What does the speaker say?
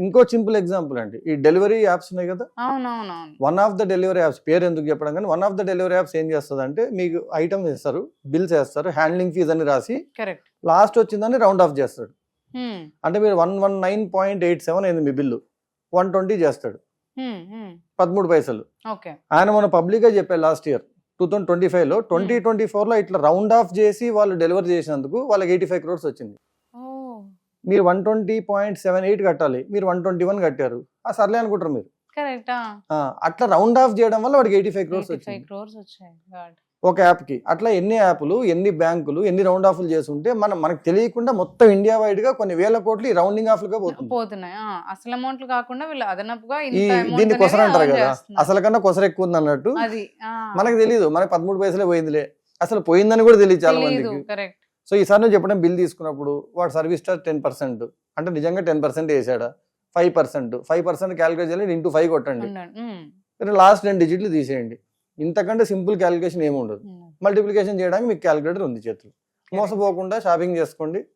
ఇంకో simple example అండి, ఈ డెలివరీ యాప్స్ ఉన్నాయి కదా, అవునవునవును. One of the delivery apps పేరు ఎందుకు చెప్పడం కానీ, one of the delivery apps ఏం చేస్తుంది అంటే మీకు ఐటమ్ వేస్తారు, బిల్స్ వేస్తారు, హ్యాండ్లింగ్ ఫీజ్ అని రాసి కరెక్ట్. లాస్ట్ వచ్చిందని రౌండ్ ఆఫ్ చేస్తాడు. అంటే మీరు 119.87 అయింది మీ బిల్లు, 120 చేస్తాడు, 13 పైసలు. ఓకే. ఆయన మన పబ్లిక్ గా చెప్పారు లాస్ట్ ఇయర్ 2025లో 2024లో ఇట్లా రౌండ్ ఆఫ్ చేసి వాళ్ళు డెలివరీ చేసినందుకు వాళ్ళకి 85 crores వచ్చింది. మీరు 120.78 కట్టాలి, మీరు 121 కట్టారు, సర్లే అనుకుంటారు మీరు. కరెక్ట్. అట్లా రౌండ్ ఆఫ్ చేయడం వల్ల వాడికి 85 crores వచ్చింది ఒక యాప్ కి. అట్లా ఎన్ని యాప్లు, ఎన్ని బ్యాంకులు, ఎన్ని రౌండ్ ఆఫ్లు చేస్తుంటే మనకు తెలియకుండా మొత్తం ఇండియా వైడ్ గా కొన్ని వేల కోట్లు ఈ రౌండింగ్ ఆఫ్ గా పోతున్నాయి. అసలు అమౌంట్లు కాకుండా వీళ్ళు అదనపుగా దీన్ని కొసర అంటారు కదా, అసలు కన్నా కొసర ఎక్కువ ఉంది అన్నట్టు. మనకు తెలియదు, మనకి 13 పైసలే పోయిందిలే, అసలు పోయిందని కూడా తెలియదు చాలా మందికి. సో ఈసారి నువ్వు చెప్పడం బిల్ తీసుకున్నప్పుడు వాడు సర్వీస్ చార్జ్ 10% అంటే నిజంగా 10% వేసాడా, 5% క్యాలిక్యులేట్ చేయాలి, ఇంటూ 5 కొట్టండి, లాస్ట్ 2 డిజిట్లు తీసేయండి. ఇంతకంటే సింపుల్ క్యాలిక్యులేషన్ ఏమి ఉండదు. మల్టిప్లికేషన్ చేయడానికి మీకు క్యాలిక్యులేటర్ ఉంది చేతులు. మోసపోకుండా షాపింగ్ చేసుకోండి,